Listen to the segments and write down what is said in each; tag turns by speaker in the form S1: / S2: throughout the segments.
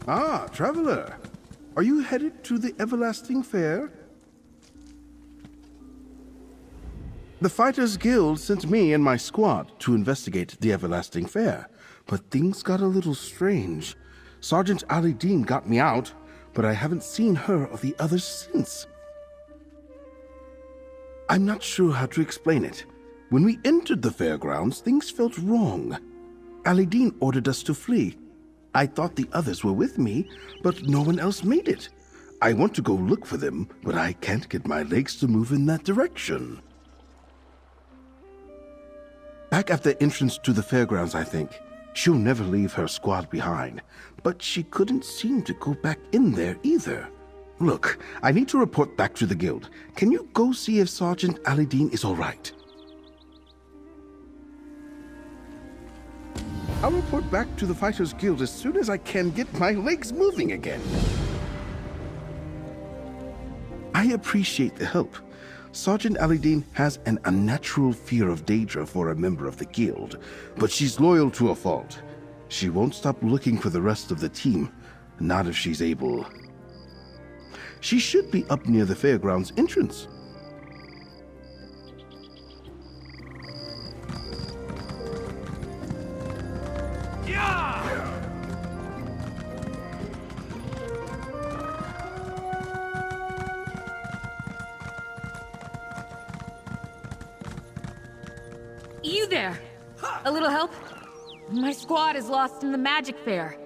S1: Ah, traveler. Are you headed to the Everlasting Fair? The Fighters Guild sent me and my squad to investigate the Everlasting Fair, but things got a little strange. Sergeant Ali Dean got me out, but I haven't seen her or the others since. I'm not sure how to explain it. When we entered the fairgrounds, things felt wrong. Ali Dean ordered us to flee. I thought the others were with me, but no one else made it. I want to go look for them, but I can't get my legs to move in that direction. Back at the entrance to the fairgrounds, I think. She'll never leave her squad behind, but she couldn't seem to go back in there either. Look, I need to report back to the guild. Can you go see if Sergeant Ali Dean is all right? I'll report back to the Fighters Guild as soon as I can get my legs moving again. I appreciate the help. Sergeant Ali Dean has an unnatural fear of danger for a member of the guild, but she's loyal to a fault. She won't stop looking for the rest of the team, not if she's able. She should be up near the fairgrounds entrance.
S2: You there! A little help? My squad is lost in the magic fair.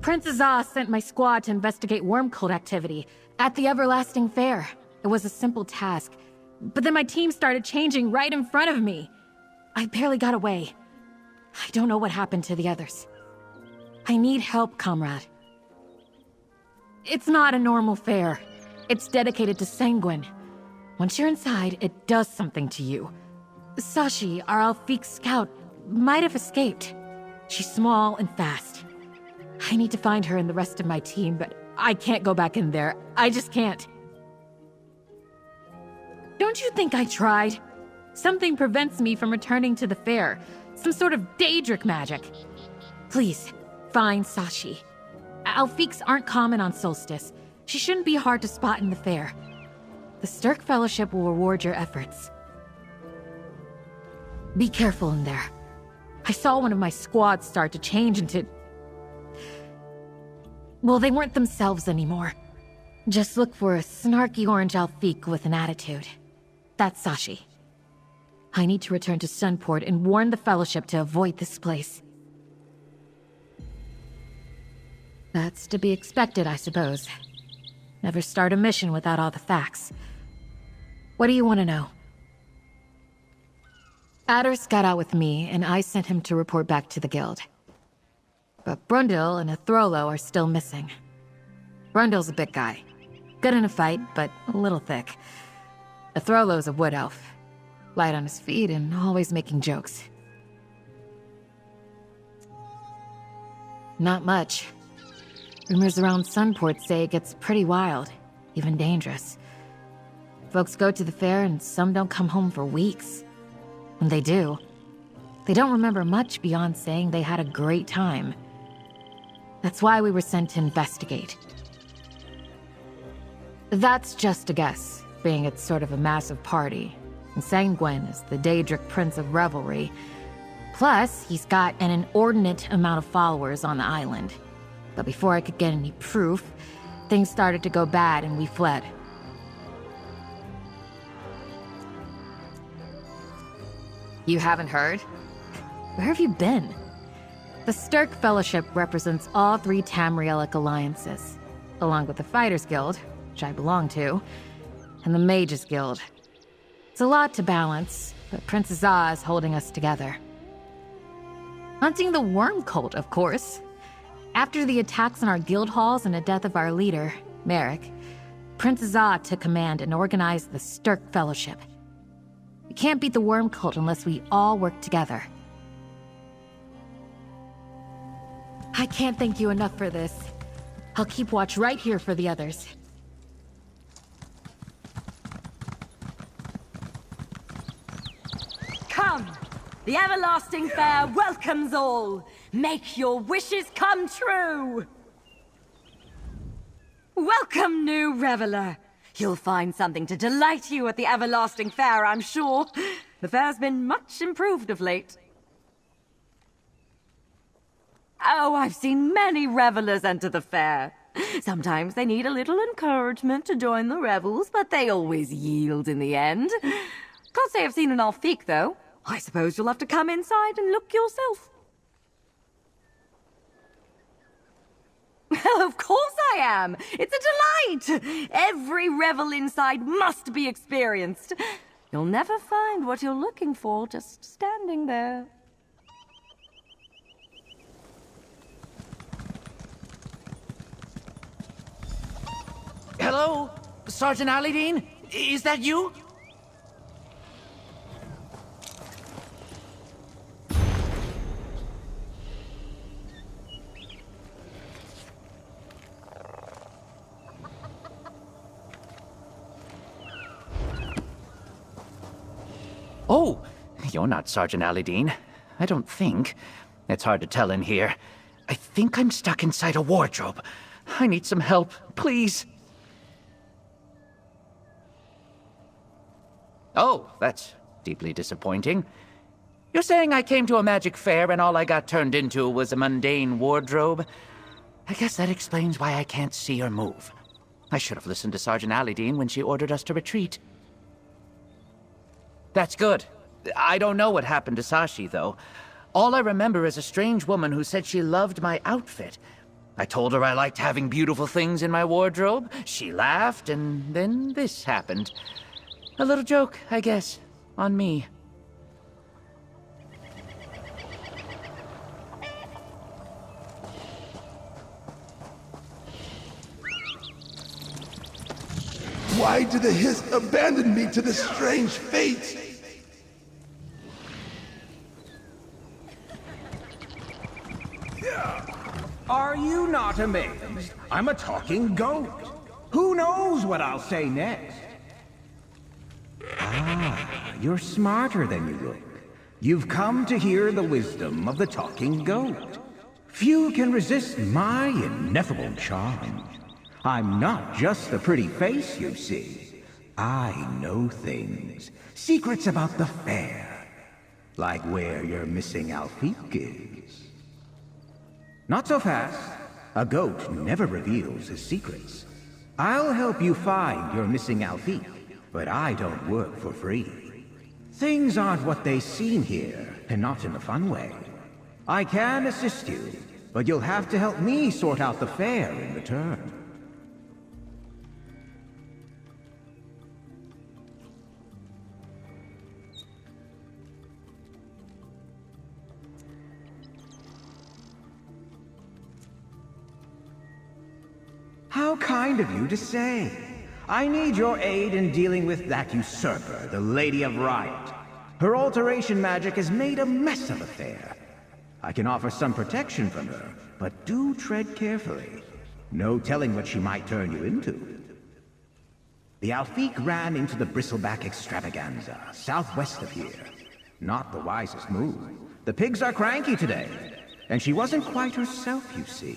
S2: Prince Azaz sent my squad to investigate worm cult activity at the Everlasting Fair. It was a simple task, but then my team started changing right in front of me. I barely got away. I don't know what happened to the others. I need help, comrade. It's not a normal fair. It's dedicated to Sanguine. Once you're inside, it does something to you. Sashi, our Alfiq scout, might have escaped. She's small and fast. I need to find her and the rest of my team, but I can't go back in there. I just can't. Don't you think I tried? Something prevents me from returning to the fair. Some sort of Daedric magic. Please, find Sashi. Alfiqs aren't common on Solstice. She shouldn't be hard to spot in the fair. The Stirk Fellowship will reward your efforts. Be careful in there. I saw one of my squads start to change into... well, they weren't themselves anymore. Just look for a snarky orange Alfiq with an attitude. That's Sashi. I need to return to Sunport and warn the Fellowship to avoid this place. That's to be expected, I suppose. Never start a mission without all the facts. What do you want to know? Adder's got out with me, and I sent him to report back to the guild. But Brundle and Athrolo are still missing. Brundle's a big guy. Good in a fight, but a little thick. Athrolo's a wood elf. Light on his feet and always making jokes. Not much. Rumors around Sunport say it gets pretty wild, even dangerous. Folks go to the fair and some don't come home for weeks. When they do, they don't remember much beyond saying they had a great time. That's why we were sent to investigate. That's just a guess, being it's sort of a massive party. And Sanguine is the Daedric Prince of Revelry. Plus, he's got an inordinate amount of followers on the island. But before I could get any proof, things started to go bad and we fled. You haven't heard? Where have you been? The Stirk Fellowship represents all 3 Tamrielic alliances, along with the Fighters Guild, which I belong to, and the Mages Guild. It's a lot to balance, but Prince Azaz is holding us together. Hunting the worm cult, of course. After the attacks on our guild halls and the death of our leader, Merrick, Prince Azaz took command and organized the Stirk Fellowship. We can't beat the worm cult unless we all work together. I can't thank you enough for this. I'll keep watch right here for the others.
S3: Come! The everlasting fair welcomes all. Make your wishes come true. Welcome, new reveler. You'll find something to delight you at the everlasting fair, I'm sure. The fair's been much improved of late. Oh, I've seen many revelers enter the fair. Sometimes they need a little encouragement to join the revels, but they always yield in the end. Can't say I've seen an Alfiq, though. I suppose you'll have to come inside and look yourself. Of course I am! It's a delight! Every revel inside must be experienced. You'll never find what you're looking for just standing there.
S4: Hello? Sergeant Alidine? Is that you? Oh, you're not Sergeant Alidine. I don't think. It's hard to tell in here. I think I'm stuck inside a wardrobe. I need some help, please. Oh, that's deeply disappointing. You're saying I came to a magic fair and all I got turned into was a mundane wardrobe? I guess that explains why I can't see or move. I should have listened to Sergeant Alidine when she ordered us to retreat. That's good. I don't know what happened to Sashi, though. All I remember is a strange woman who said she loved my outfit. I told her I liked having beautiful things in my wardrobe. She laughed, and then this happened. A little joke, I guess, on me.
S1: Why did the Hiss abandon me to this strange fate?
S5: Are you not amazed? I'm a talking goat. Who knows what I'll say next? Ah, you're smarter than you look. You've come to hear the wisdom of the talking goat. Few can resist my ineffable charm. I'm not just a pretty face, you see. I know things. Secrets about the fair. Like where your missing Alfiq is. Not so fast. A goat never reveals his secrets. I'll help you find your missing Alfiq, but I don't work for free. Things aren't what they seem here, and not in a fun way. I can assist you, but you'll have to help me sort out the fair in return. How kind of you to say. I need your aid in dealing with that usurper, the Lady of Riot. Her alteration magic has made a mess of the fair. I can offer some protection from her, but do tread carefully. No telling what she might turn you into. The Alfiq ran into the Bristleback extravaganza, southwest of here. Not the wisest move. The pigs are cranky today, and she wasn't quite herself, you see.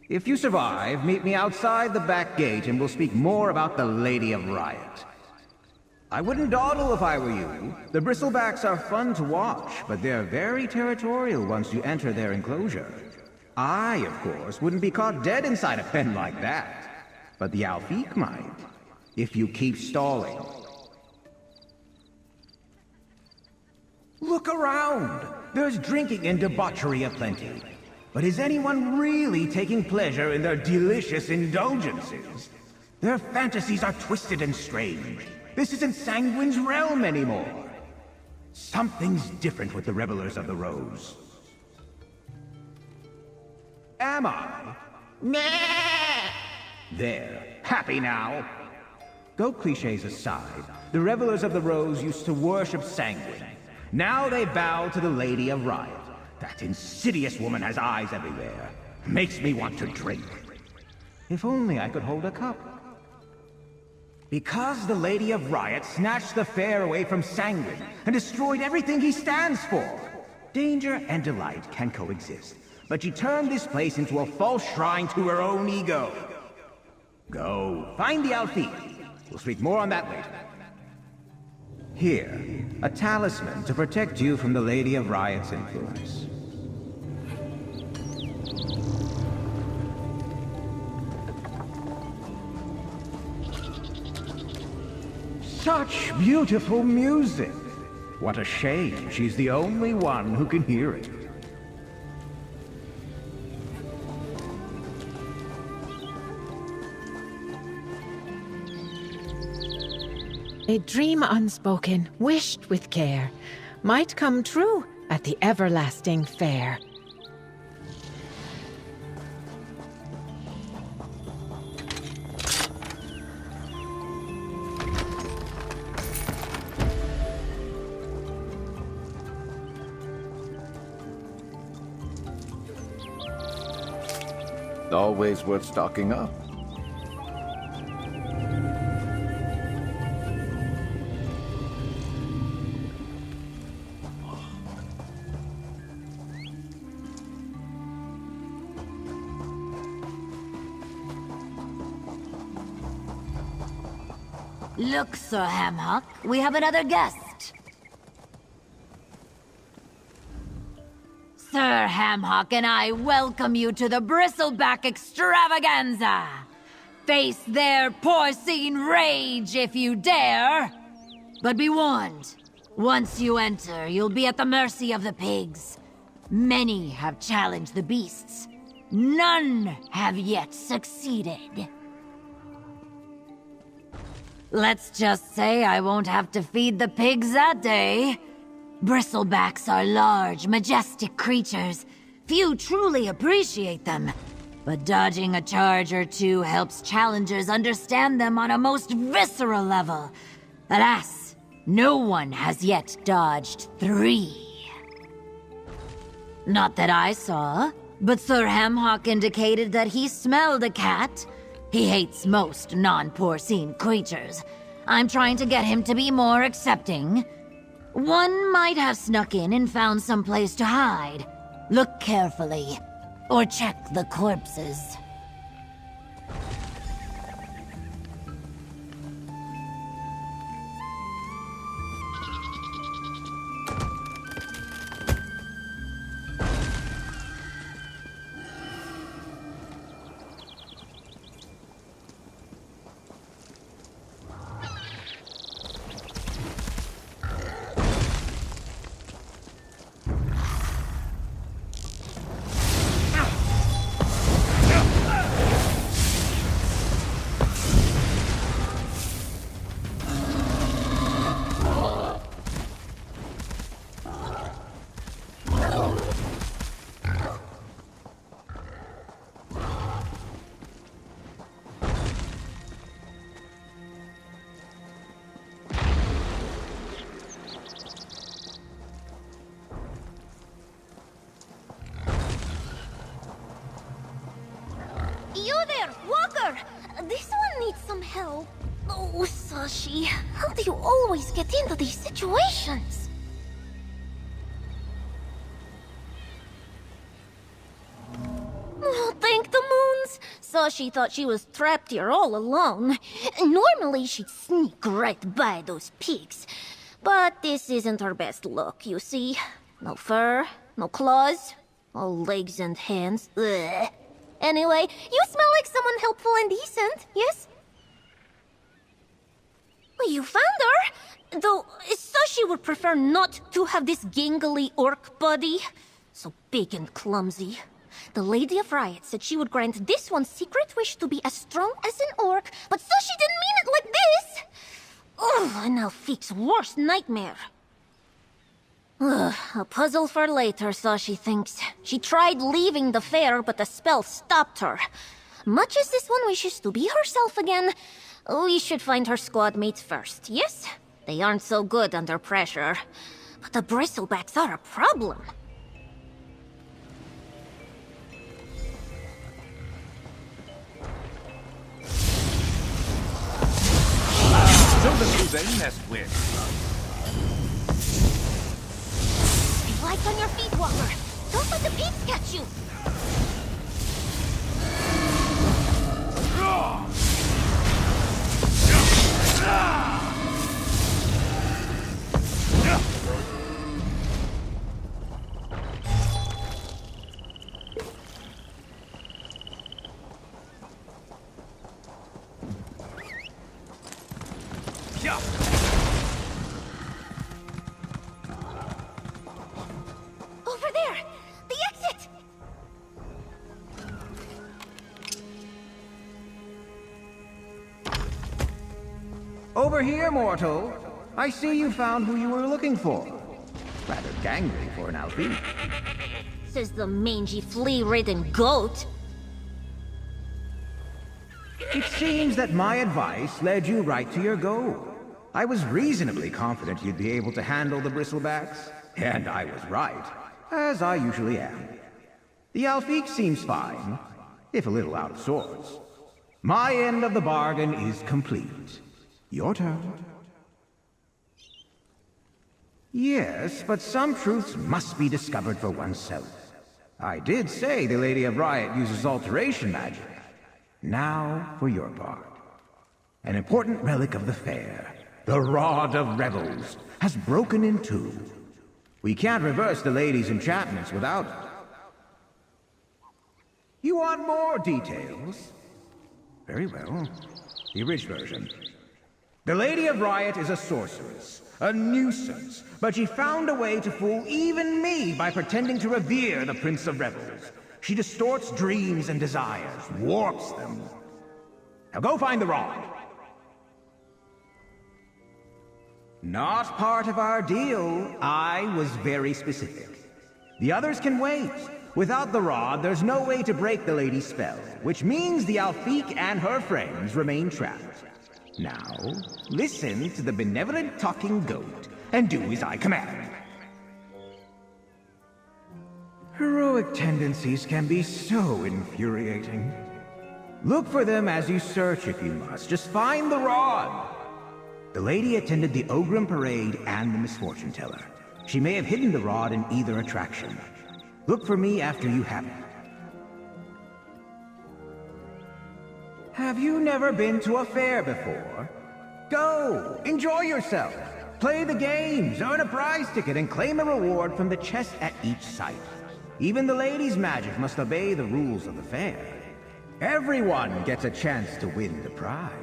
S5: If you survive, meet me outside the back gate and we'll speak more about the Lady of Riot. I wouldn't dawdle if I were you. The Bristlebacks are fun to watch, but they're very territorial once you enter their enclosure. I, of course, wouldn't be caught dead inside a pen like that. But the Alfiq might, if you keep stalling. Look around! There's drinking and debauchery aplenty. But is anyone really taking pleasure in their delicious indulgences? Their fantasies are twisted and strange. This isn't Sanguine's realm anymore. Something's different with the Revelers of the Rose. Am I? Nah! There. Happy now? Goat cliches aside, the Revelers of the Rose used to worship Sanguine. Now they bow to the Lady of Riot. That insidious woman has eyes everywhere. Makes me want to drink. If only I could hold a cup. Because the Lady of Riot snatched the fair away from Sanguine and destroyed everything he stands for. Danger and delight can coexist, but she turned this place into a false shrine to her own ego. Go, find the Alfie. We'll speak more on that later. Here, a talisman to protect you from the Lady of Riot's influence. Such beautiful music! What a shame she's the only one who can hear it.
S6: A dream unspoken, wished with care, might come true at the everlasting fair.
S7: Always worth stocking up.
S3: Look, Sir Hamhock, we have another guest. Sir Hamhock and I welcome you to the Bristleback Extravaganza. Face their porcine rage if you dare. But be warned, once you enter, you'll be at the mercy of the pigs. Many have challenged the beasts. None have yet succeeded. Let's just say I won't have to feed the pigs that day. Bristlebacks are large, majestic creatures. Few truly appreciate them. But dodging a charge or two helps challengers understand them on a most visceral level. Alas, no one has yet dodged 3. Not that I saw, but Sir Hamhock indicated that he smelled a cat. He hates most non-porcine creatures. I'm trying to get him to be more accepting. One might have snuck in and found some place to hide. Look carefully, or check the corpses.
S8: You there, Walker! This one needs some help. Oh, Sashi, how do you always get into these situations? Oh, thank the moons! Sashi thought she was trapped here all alone. Normally she'd sneak right by those pigs. But this isn't her best look, you see. No fur, no claws, all legs and hands. Ugh. Anyway, you smell like someone helpful and decent, yes? You found her! Though, Sashi would prefer not to have this gangly orc body. So big and clumsy. The Lady of Riot said she would grant this one's secret wish to be as strong as an orc, but Sashi didn't mean it like this! Ugh, an Alfik's worst nightmare. Ugh, a puzzle for later, Sashi thinks. She tried leaving the fair, but the spell stopped her. Much as this one wishes to be herself again, we should find her squad mates first, yes? They aren't so good under pressure. But the Bristlebacks are a problem.
S9: Look who they messed with.
S8: Be light on your feet, Walker. Don't let the peeps catch you. Over there! The exit!
S5: Over here, mortal. I see you found who you were looking for. Rather gangly for an Alfie.
S8: Says the mangy, flea-ridden goat.
S5: It seems that my advice led you right to your goal. I was reasonably confident you'd be able to handle the bristlebacks, and I was right, as I usually am. The Alfique seems fine, if a little out of sorts. My end of the bargain is complete. Your turn. Yes, but some truths must be discovered for oneself. I did say the Lady of Riot uses alteration magic. Now for your part. An important relic of the fair, the Rod of Rebels, has broken in two. We can't reverse the lady's enchantments without it. You want more details? Very well. The abridged version. The Lady of Riot is a sorceress, a nuisance, but she found a way to fool even me by pretending to revere the Prince of Rebels. She distorts dreams and desires, warps them. Now go find the rod. Not part of our deal. I was very specific. The others can wait. Without the rod, there's no way to break the lady's spell, which means the Alfique and her friends remain trapped. Now, listen to the benevolent talking goat, and do as I command. Heroic tendencies can be so infuriating. Look for them as you search if you must. Just find the rod. The lady attended the Ogrim Parade and the Misfortune Teller. She may have hidden the rod in either attraction. Look for me after you have it. Have you never been to a fair before? Go! Enjoy yourself! Play the games, earn a prize ticket, and claim a reward from the chest at each site. Even the lady's magic must obey the rules of the fair. Everyone gets a chance to win the prize.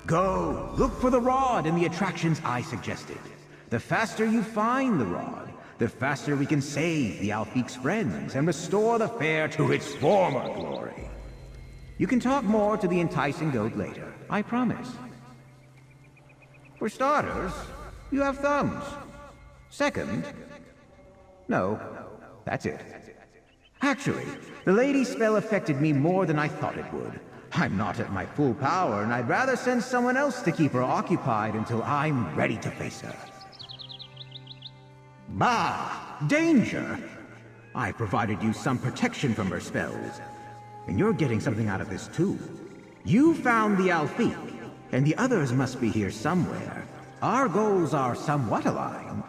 S5: Go! Look for the rod in the attractions I suggested. The faster you find the rod, the faster we can save the Alfique's friends and restore the fair to its former glory. You can talk more to the enticing goat later, I promise. For starters, you have thumbs. Second, no, that's it. Actually, the lady's spell affected me more than I thought it would. I'm not at my full power, and I'd rather send someone else to keep her occupied until I'm ready to face her. Bah! Danger! I provided you some protection from her spells. And you're getting something out of this too. You found the Alfique, and the others must be here somewhere. Our goals are somewhat aligned.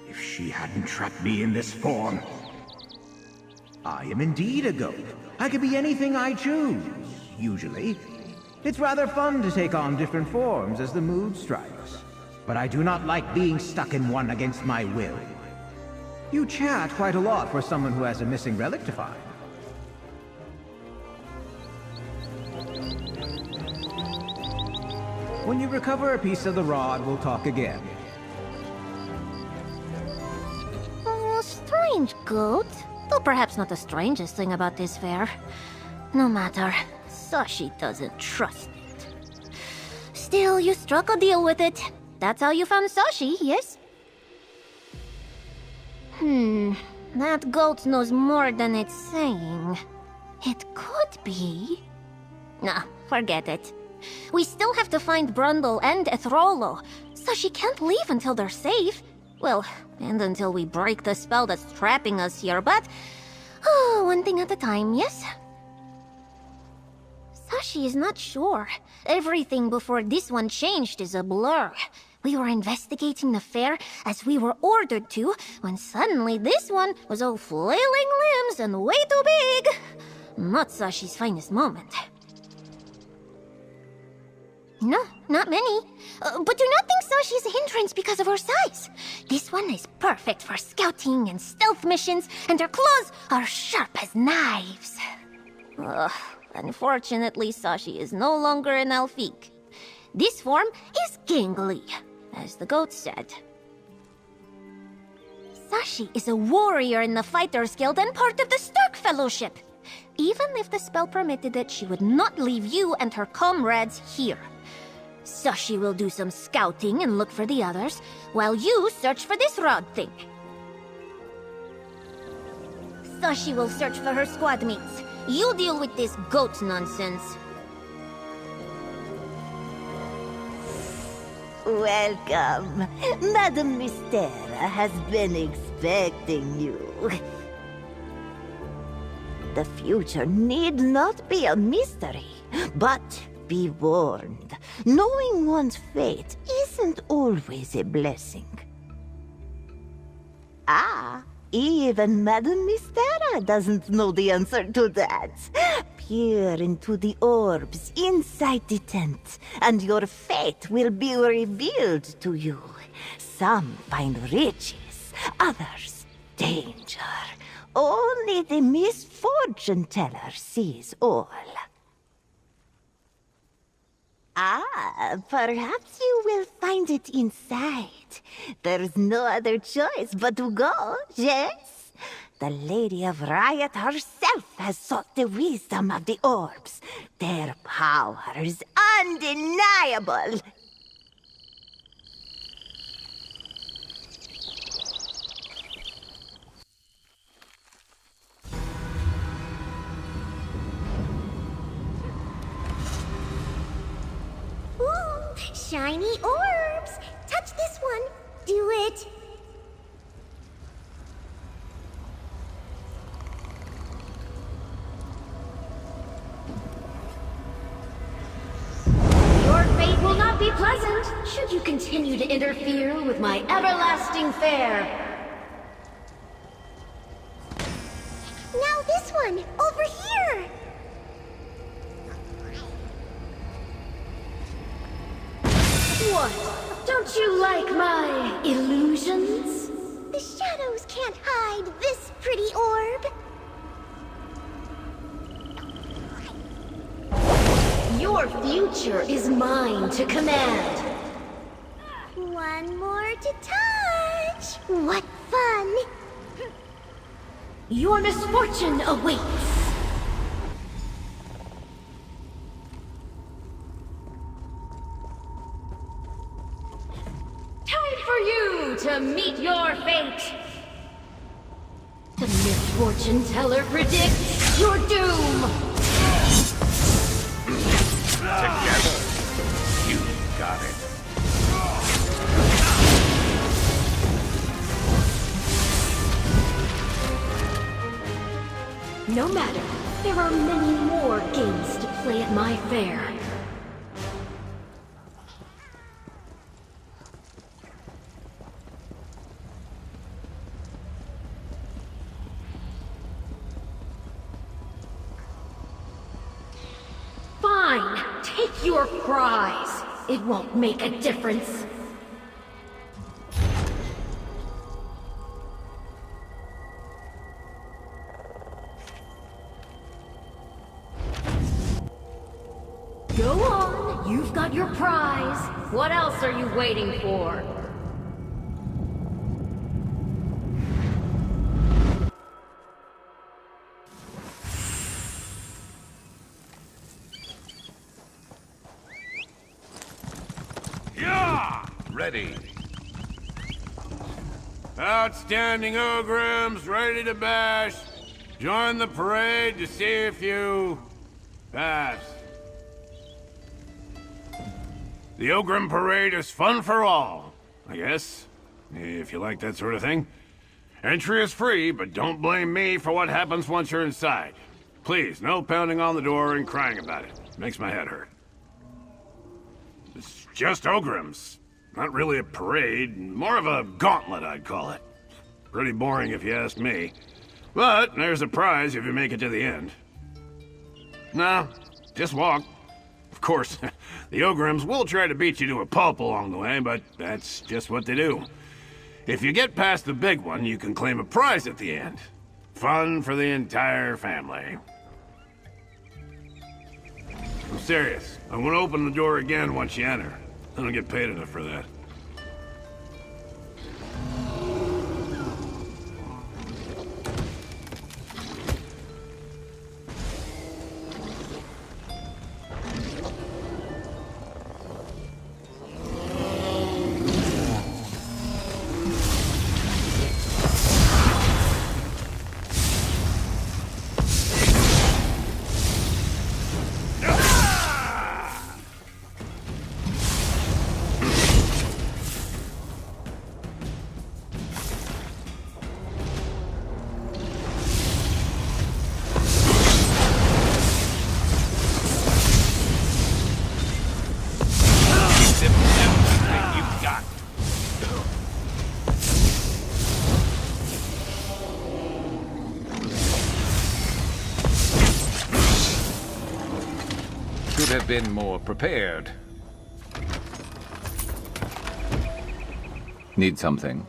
S5: If she hadn't trapped me in this form... I am indeed a goat. I could be anything I choose, usually. It's rather fun to take on different forms as the mood strikes. But I do not like being stuck in one against my will. You chat quite a lot for someone who has a missing relic to find. When you recover a piece of the rod, we'll talk again.
S8: Strange goat. Though perhaps not the strangest thing about this fair. No matter, Sashi doesn't trust it. Still, you struck a deal with it. That's how you found Sashi, yes? That goat knows more than it's saying. It could be... Nah, forget it. We still have to find Brundle and Ethrolo. Sashi can't leave until they're safe. Well, and until we break the spell that's trapping us here, but... one thing at a time, yes? Sashi is not sure. Everything before this one changed is a blur. We were investigating the fair as we were ordered to, when suddenly this one was all flailing limbs and way too big. Not Sashi's finest moment. No, not many. But do not think Sashi's a hindrance because of her size. This one is perfect for scouting and stealth missions, and her claws are sharp as knives. Unfortunately, Sashi is no longer an Elfique. This form is gangly, as the goat said. Sashi is a warrior in the Fighters Guild and part of the Stark Fellowship. Even if the spell permitted it, she would not leave you and her comrades here. Sashi will do some scouting and look for the others, while you search for this rod thing. Sashi will search for her squad mates. You deal with this goat nonsense.
S9: Welcome. Madame Mystera has been expecting you. The future need not be a mystery, but be warned. Knowing one's fate isn't always a blessing. Even Madame Mystera doesn't know the answer to that. Peer into the orbs inside the tent, and your fate will be revealed to you. Some find riches, others danger. Only the misfortune teller sees all. Perhaps you will find it inside. There's no other choice but to go, yes? The Lady of Riot herself has sought the wisdom of the orbs. Their power is undeniable.
S8: Ooh, shiny orbs! Touch this one. Do it.
S10: Your fate will not be pleasant should you continue to interfere with my everlasting fair.
S8: Now this one, over here!
S10: What? Don't you like my illusions?
S8: The shadows can't hide this pretty orb.
S10: Your future is mine to command.
S8: One more to touch. What fun!
S10: Your misfortune awaits. Time for you to meet your fate. The misfortune teller predicts your doom.
S7: Together, you got it.
S10: No matter, there are many more games to play at my fair. Fine, take your prize. It won't make a difference. Go on, you've got your prize. What else are you waiting for?
S11: Yeah!
S7: Ready.
S11: Outstanding Ogrims, ready to bash. Join the parade to see if you pass. The Ogrim Parade is fun for all, I guess, if you like that sort of thing. Entry is free, but don't blame me for what happens once you're inside. Please, no pounding on the door and crying about it. Makes my head hurt. It's just Ogrims. Not really a parade, more of a gauntlet, I'd call it. Pretty boring if you ask me. But there's a prize if you make it to the end. No, just walk. Of course, the Ogrims will try to beat you to a pulp along the way, but that's just what they do. If you get past the big one, you can claim a prize at the end. Fun for the entire family. I'm serious. I won't open the door again once you enter. I don't get paid enough for that.
S7: Should have been more prepared. Need something?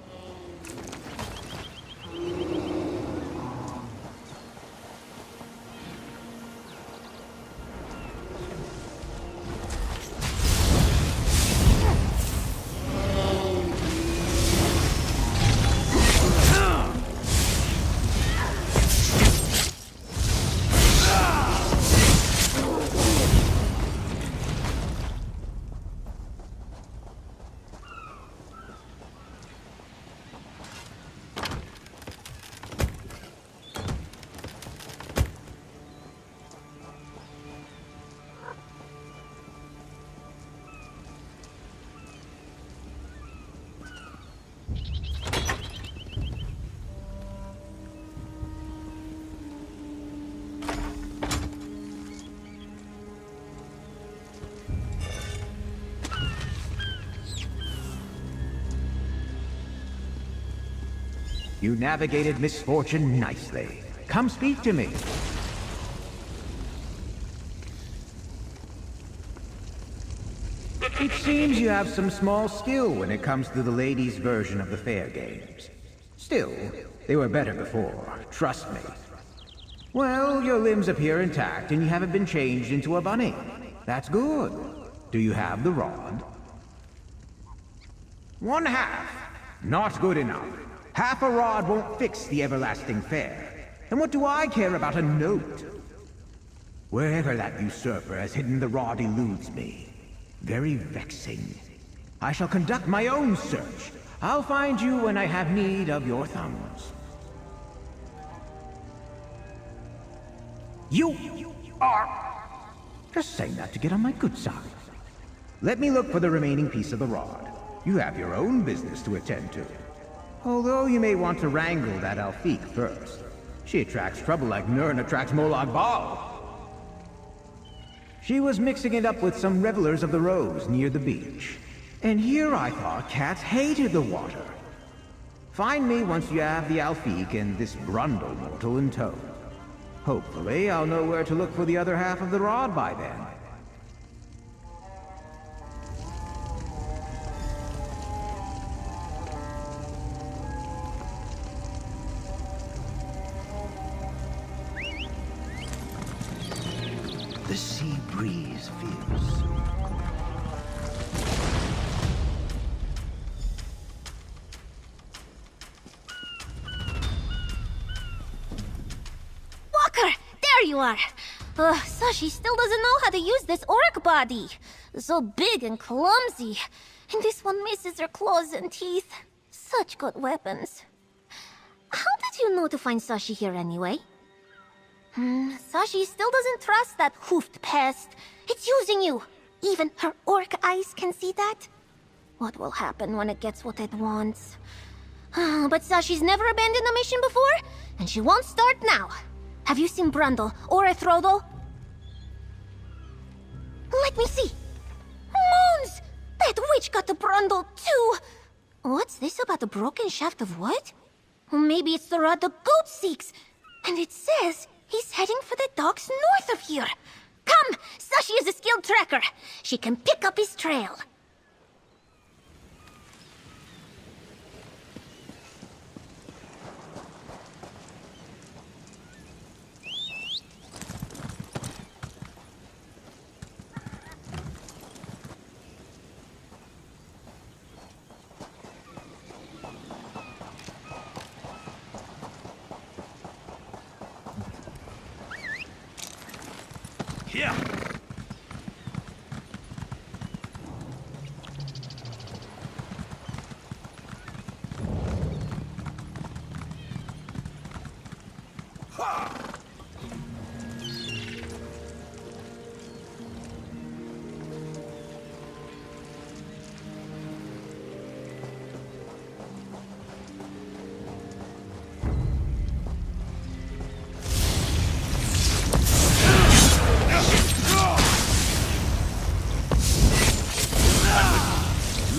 S5: You navigated misfortune nicely. Come speak to me. It seems you have some small skill when it comes to the ladies' version of the fair games. Still, they were better before, trust me. Well, your limbs appear intact and you haven't been changed into a bunny. That's good. Do you have the rod? 1/2. Not good enough. Half a rod won't fix the everlasting fair. And what do I care about a note? Wherever that usurper has hidden the rod eludes me. Very vexing. I shall conduct my own search. I'll find you when I have need of your thumbs. You are... Just saying that to get on my good side. Let me look for the remaining piece of the rod. You have your own business to attend to. Although you may want to wrangle that Alfiq first. She attracts trouble like Nirn attracts Molag Bal. She was mixing it up with some revelers of the Rose near the beach. And here I thought cats hated the water. Find me once you have the Alfiq and this Brundle mortal in tow. Hopefully I'll know where to look for the other half of the rod by then.
S1: The sea breeze feels.
S8: Walker! There you are! Sashi still doesn't know how to use this orc body. So big and clumsy. And this one misses her claws and teeth. Such good weapons. How did you know to find Sashi here anyway? Sashi still doesn't trust that hoofed pest. It's using you. Even her orc eyes can see that. What will happen when it gets what it wants? But Sashi's never abandoned a mission before, and she won't start now. Have you seen Brundle or Ethrodel? Let me see. Moons! That witch got the Brundle too! What's this about the broken shaft of wood? Maybe it's the rod the goat seeks. And it says he's heading for the docks north of here. Come! Sashi is a skilled tracker. She can pick up his trail.
S11: Yeah.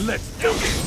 S11: Let's do it!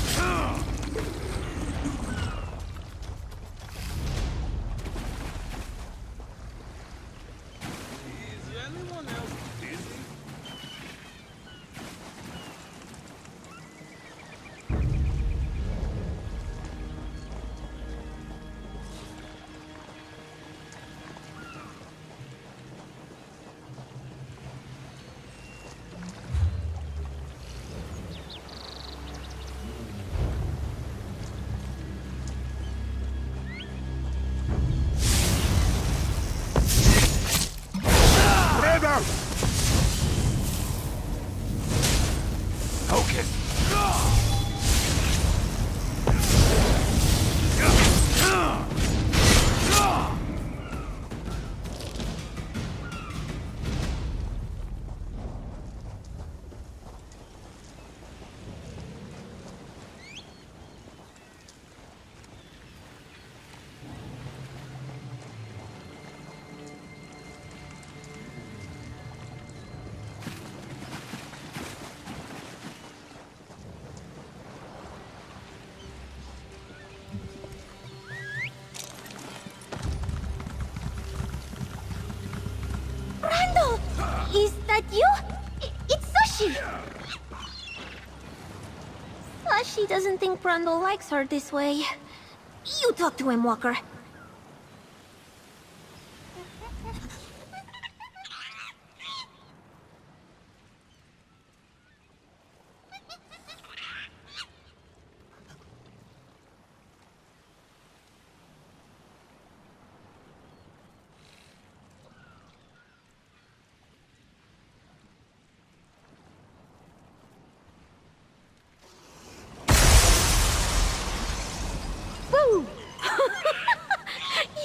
S8: Is that you? It's Sashi! Sashi doesn't think Brundle likes her this way. You talk to him, Walker.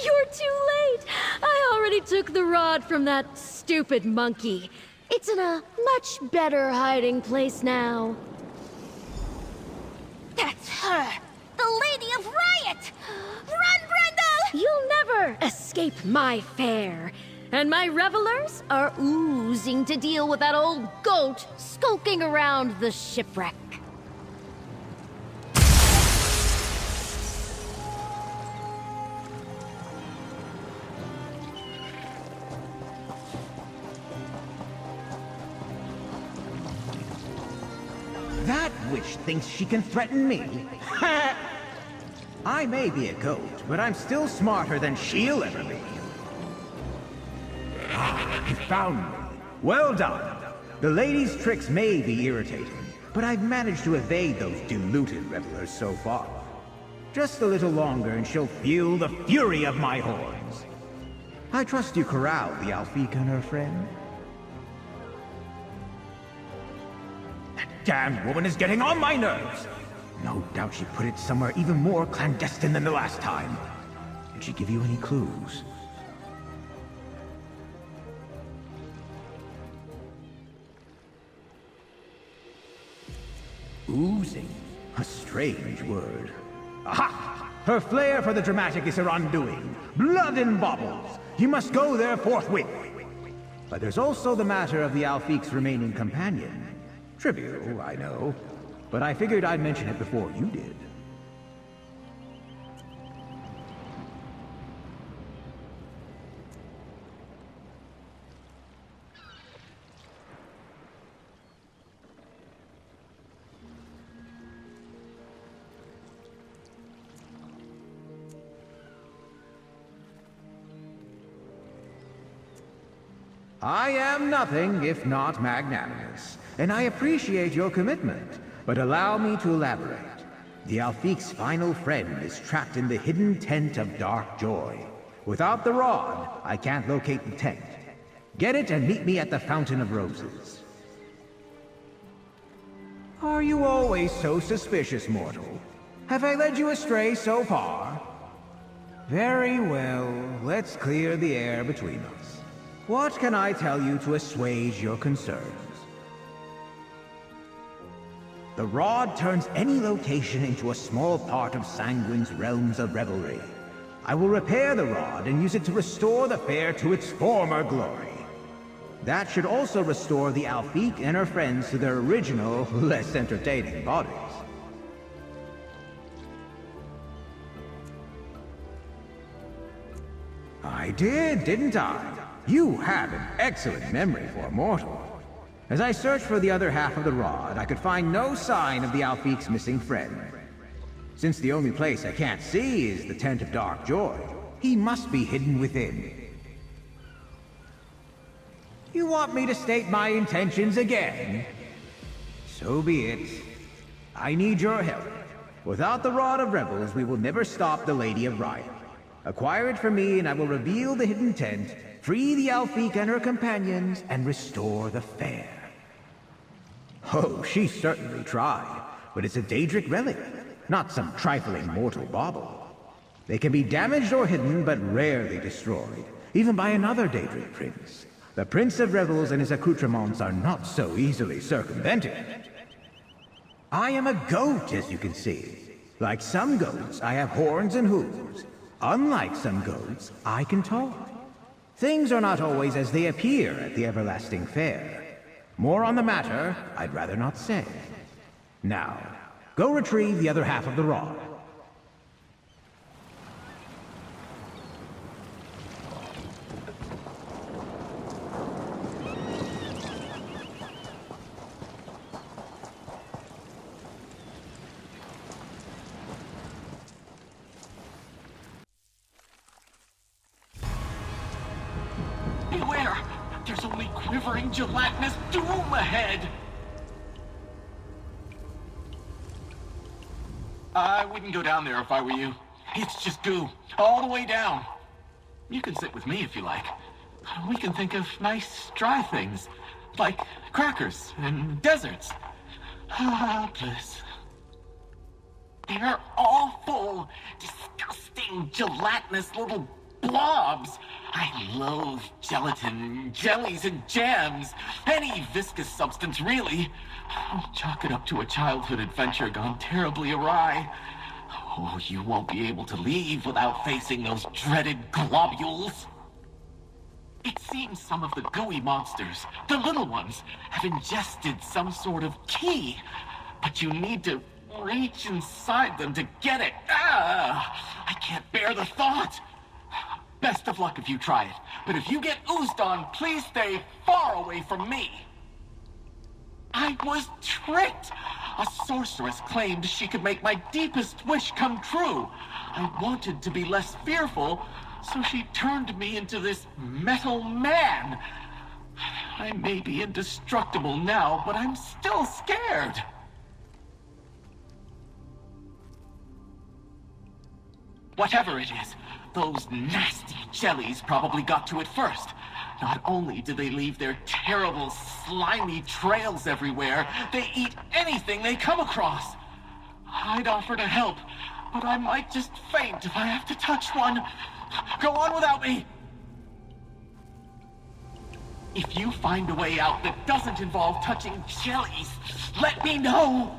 S10: You're too late! I already took the rod from that stupid monkey. It's in a much better hiding place now.
S8: That's her! The Lady of Riot! Run, Brundle!
S10: You'll never escape my fare. And my revelers are oozing to deal with that old goat skulking around the shipwreck.
S5: That witch thinks she can threaten me. I may be a goat, but I'm still smarter than she'll ever be. Ah, you found me. Well done. The lady's tricks may be irritating, but I've managed to evade those deluded revelers so far. Just a little longer and she'll feel the fury of my horns. I trust you corralled the Alfika and her friend. Damn woman is getting on my nerves! No doubt she put it somewhere even more clandestine than the last time. Did she give you any clues? Oozing? A strange word. Aha! Her flair for the dramatic is her undoing. Blood and baubles! You must go there forthwith! But there's also the matter of the Alfiq's remaining companion. Trivial, I know, but I figured I'd mention it before you did. I am nothing if not magnanimous, and I appreciate your commitment, but allow me to elaborate. The Alfiq's final friend is trapped in the hidden tent of Dark Joy. Without the rod, I can't locate the tent. Get it and meet me at the Fountain of Roses. Are you always so suspicious, mortal? Have I led you astray so far? Very well, let's clear the air between us. What can I tell you to assuage your concerns? The rod turns any location into a small part of Sanguine's realms of revelry. I will repair the rod and use it to restore the fair to its former glory. That should also restore the Alfiq and her friends to their original, less entertaining bodies. I did, didn't I? You have an excellent memory for a mortal. As I searched for the other half of the rod, I could find no sign of the Alfiq's missing friend. Since the only place I can't see is the Tent of Dark Joy, he must be hidden within. You want me to state my intentions again? So be it. I need your help. Without the Rod of Rebels, we will never stop the Lady of Riot. Acquire it for me and I will reveal the hidden tent, free the Alfiq and her companions, and restore the fair. Oh, she certainly tried, but it's a Daedric relic, not some trifling mortal bauble. They can be damaged or hidden, but rarely destroyed, even by another Daedric prince. The Prince of Revels and his accoutrements are not so easily circumvented. I am a goat, as you can see. Like some goats, I have horns and hooves. Unlike some goats, I can talk. Things are not always as they appear at the Everlasting Fair. More on the matter, I'd rather not say. Now, go retrieve the other half of the rod.
S12: Beware! There's only quivering, gelatinous doom ahead! I wouldn't go down there if I were you. It's just goo, all the way down. You can sit with me if you like. We can think of nice, dry things, like crackers and deserts. Ah, bliss. They're awful, disgusting, gelatinous little blobs. I loathe gelatin, jellies, and jams. Any viscous substance, really. I'll chalk it up to a childhood adventure gone terribly awry. Oh, you won't be able to leave without facing those dreaded globules. It seems some of the gooey monsters, the little ones, have ingested some sort of key. But you need to reach inside them to get it. Ah! I can't bear the thought. Best of luck if you try it. But if you get oozed on, please stay far away from me. I was tricked. A sorceress claimed she could make my deepest wish come true. I wanted to be less fearful, so she turned me into this metal man. I may be indestructible now, but I'm still scared. Whatever it is, those nasty jellies probably got to it first. Not only do they leave their terrible, slimy trails everywhere, they eat anything they come across. I'd offer to help, but I might just faint if I have to touch one. Go on without me. If you find a way out that doesn't involve touching jellies, let me know.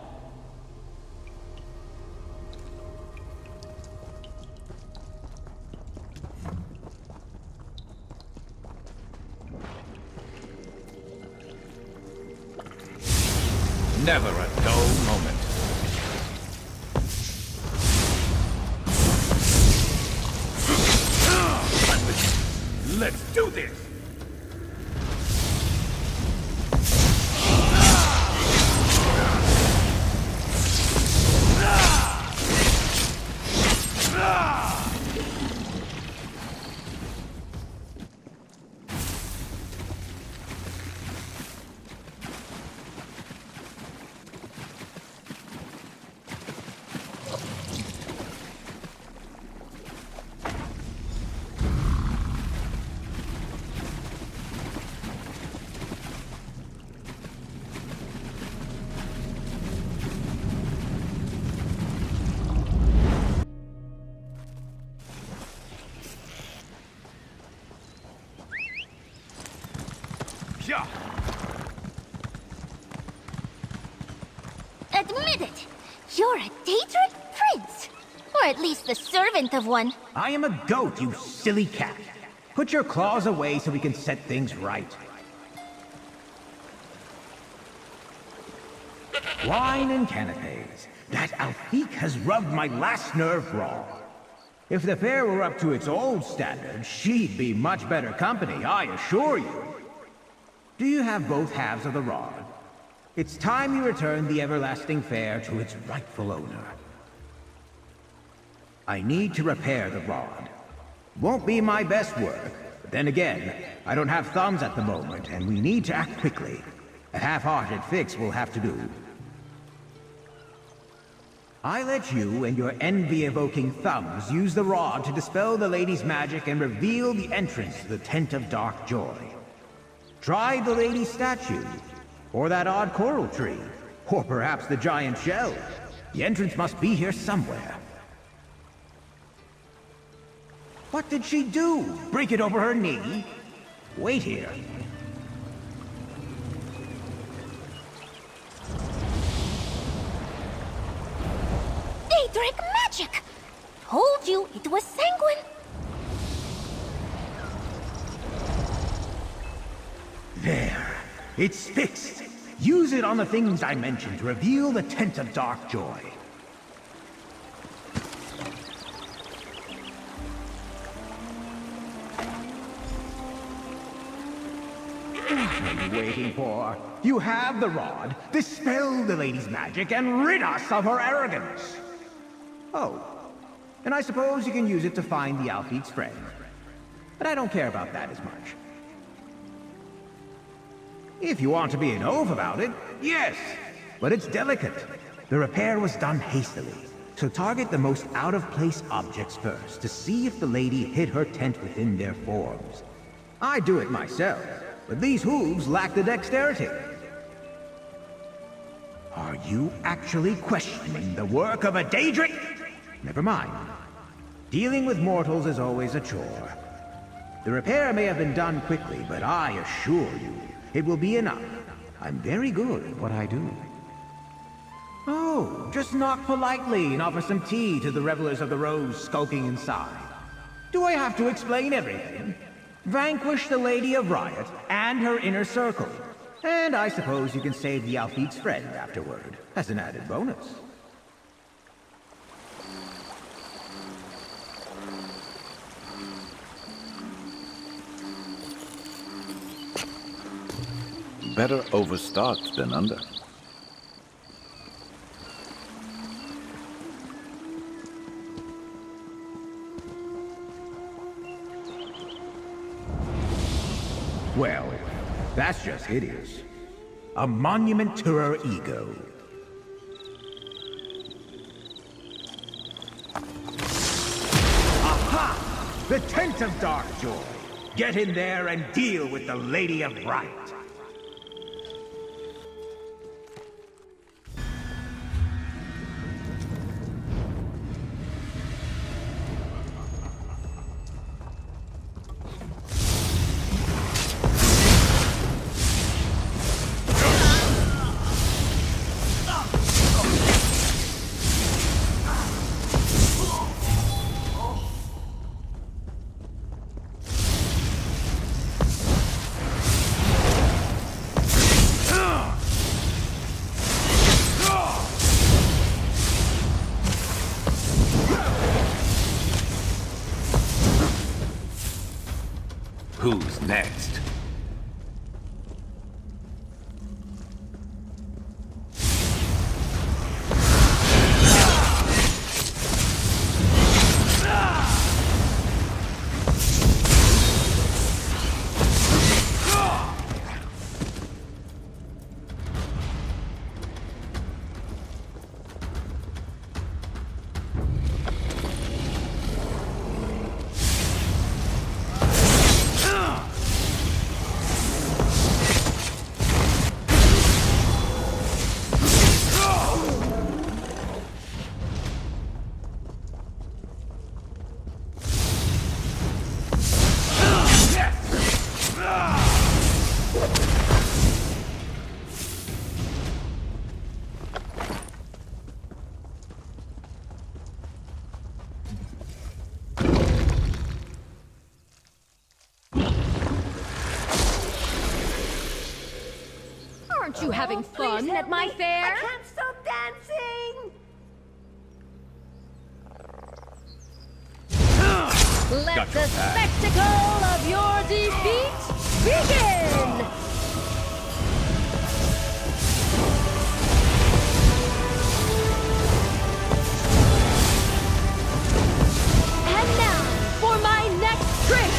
S7: Never a dull moment. Let's do this!
S8: Admit it! You're a Daedric prince! Or at least the servant of one.
S5: I am a goat, you silly cat. Put your claws away so we can set things right. Wine and canapes. That Alfique has rubbed my last nerve raw. If the fair were up to its old standard, she'd be much better company, I assure you. Do you have both halves of the rod? It's time you return the everlasting fair to its rightful owner. I need to repair the rod. Won't be my best work, but then again, I don't have thumbs at the moment, and we need to act quickly. A half-hearted fix will have to do. I let you and your envy-evoking thumbs use the rod to dispel the lady's magic and reveal the entrance to the Tent of Dark Joy. Try the lady's statue, or that odd coral tree, or perhaps the giant shell. The entrance must be here somewhere. What did she do? Break it over her knee? Wait here.
S8: Daedric magic! Told you it was sanguine.
S5: There. It's fixed. Use it on the things I mentioned to reveal the Tent of Dark Joy. What are you waiting for? You have the rod. Dispel the lady's magic and rid us of her arrogance. Oh, and I suppose you can use it to find the Alfique's friend. But I don't care about that as much. If you want to be an oaf about it, yes. But it's delicate. The repair was done hastily. So target the most out-of-place objects first to see if the lady hid her tent within their forms. I do it myself, but these hooves lack the dexterity. Are you actually questioning the work of a Daedric? Never mind. Dealing with mortals is always a chore. The repair may have been done quickly, but I assure you, it will be enough. I'm very good at what I do. Oh, just knock politely and offer some tea to the revelers of the Rose skulking inside. Do I have to explain everything? Vanquish the Lady of Riot and her inner circle. And I suppose you can save the Alfique's friend afterward, as an added bonus.
S7: Better overstart than under.
S5: Well, that's just hideous. A monument to her ego. Aha! The Tent of Dark Joy. Get in there and deal with the Lady of Riot.
S7: What's next?
S10: Aren't you having fun at my fair?
S9: I can't stop dancing!
S10: Let the spectacle of your defeat begin! And now, for my next trick!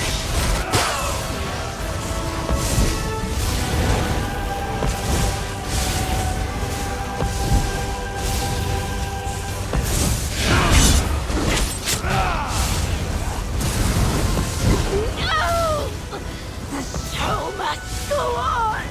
S9: No! The show must go on!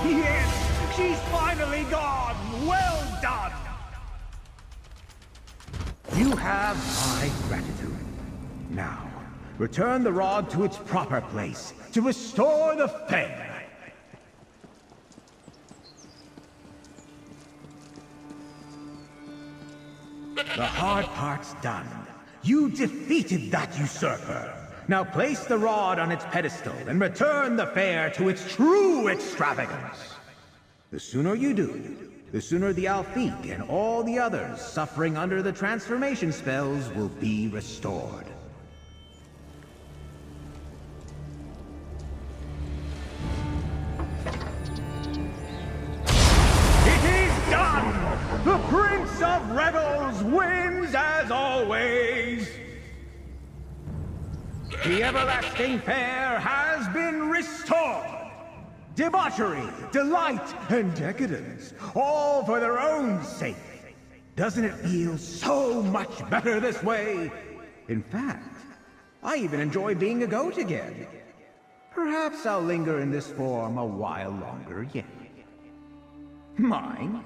S5: Yes! She's finally gone! Well done! You have my gratitude. Now, return the rod to its proper place to restore the fair. The hard part's done. You defeated that usurper. Now place the rod on its pedestal and return the fair to its true extravagance. The sooner you do, the sooner the Alfiq and all the others suffering under the transformation spells will be restored. It is done! The Prince of Rebels wins as always! The everlasting fair has been restored! Debauchery, delight, and decadence, all for their own sake. Doesn't it feel so much better this way? In fact, I even enjoy being a goat again. Perhaps I'll linger in this form a while longer yet. Mine?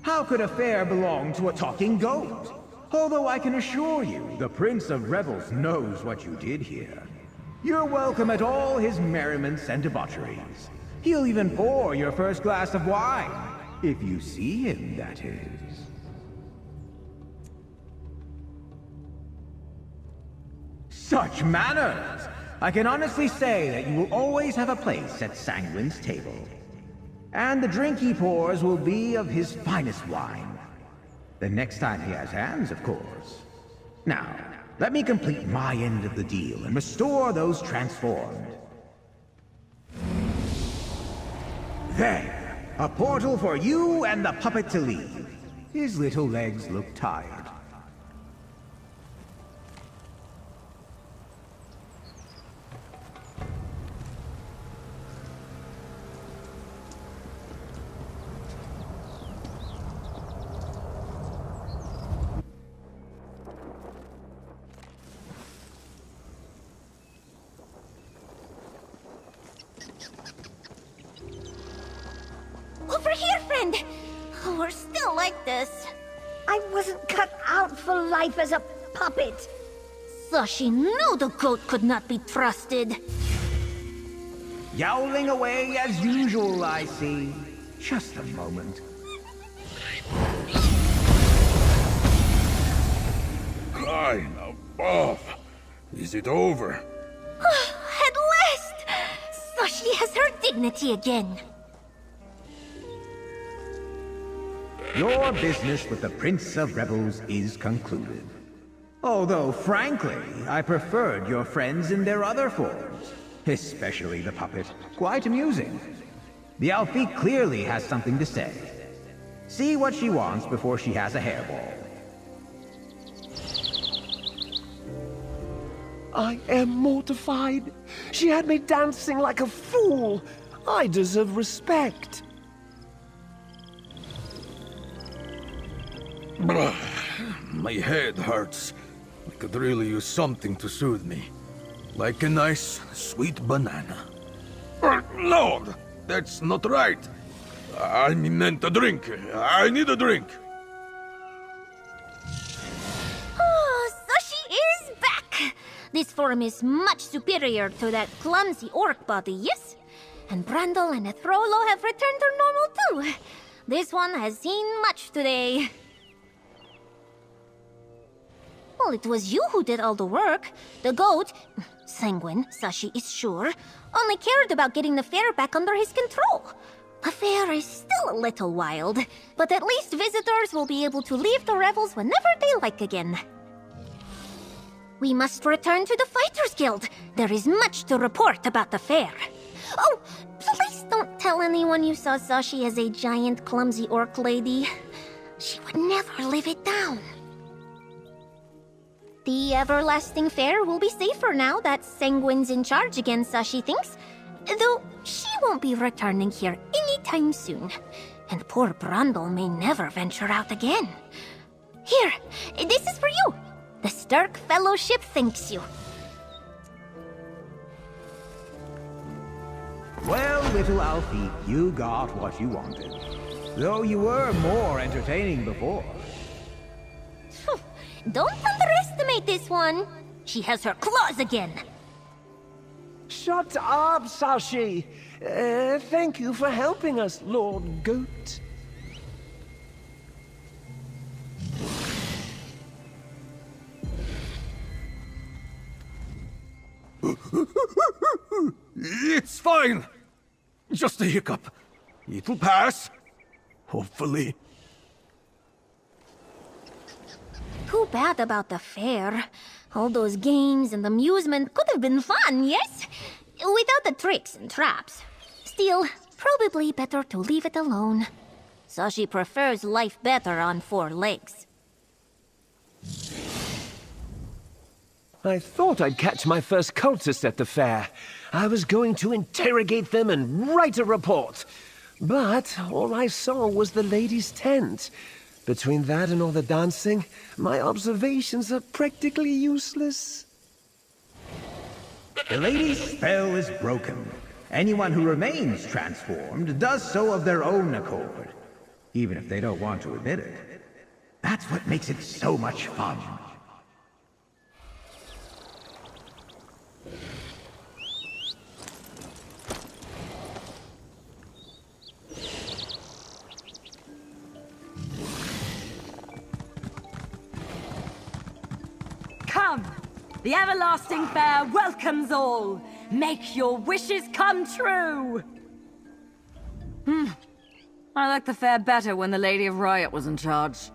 S5: How could a fair belong to a talking goat? Although I can assure you, the Prince of Rebels knows what you did here. You're welcome at all his merriments and debaucheries. He'll even pour your first glass of wine. If you see him, that is. Such manners! I can honestly say that you will always have a place at Sanguine's table. And the drink he pours will be of his finest wine. The next time he has hands, of course. Now, let me complete my end of the deal and restore those transformed. There! A portal for you and the puppet to leave. His little legs look tired.
S8: Over here, friend! We're still like this.
S9: I wasn't cut out for life as a puppet.
S8: Sashi knew the goat could not be trusted.
S5: Yowling away as usual, I see. Just a moment.
S7: Kind of Oh, is it over?
S8: At last! Sashi has her dignity again.
S5: Your business with the Prince of Rebels is concluded. Although, frankly, I preferred your friends in their other forms. Especially the puppet. Quite amusing. The Alfie clearly has something to say. See what she wants before she has a hairball.
S13: I am mortified. She had me dancing like a fool. I deserve respect.
S7: My head hurts. I could really use something to soothe me. Like a nice, sweet banana. No, that's not right. I meant a drink. I need a drink.
S8: Oh, Sashi is back! This form is much superior to that clumsy orc body, yes? And Brandel and Ethrolo have returned to normal too. This one has seen much today. Well, it was you who did all the work. The goat, Sanguine, Sashi is sure, only cared about getting the fair back under his control. The fair is still a little wild, but at least visitors will be able to leave the revels whenever they like again. We must return to the Fighters Guild. There is much to report about the fair. Oh, please don't tell anyone you saw Sashi as a giant, clumsy orc lady. She would never live it down. The Everlasting Fair will be safer now that Sanguine's in charge again, Sashi thinks. Though she won't be returning here anytime soon. And poor Brundle may never venture out again. Here, this is for you. The Stark Fellowship thanks you.
S5: Well, little Alfie, you got what you wanted. Though you were more entertaining before.
S8: Don't underestimate this one. She has her claws again.
S13: Shut up, Sashi. Thank you for helping us, Lord Goat.
S7: It's fine. Just a hiccup. It'll pass. Hopefully.
S8: Too bad about the fair. All those games and amusement could have been fun, yes? Without the tricks and traps. Still, probably better to leave it alone. Sashi prefers life better on 4 legs.
S13: I thought I'd catch my first cultist at the fair. I was going to interrogate them and write a report. But all I saw was the lady's tent. Between that and all the dancing, my observations are practically useless.
S5: The lady's spell is broken. Anyone who remains transformed does so of their own accord, even if they don't want to admit it. That's what makes it so much fun.
S3: Come! The Everlasting Fair welcomes all! Make your wishes come true! I liked the fair better when the Lady of Riot was in charge.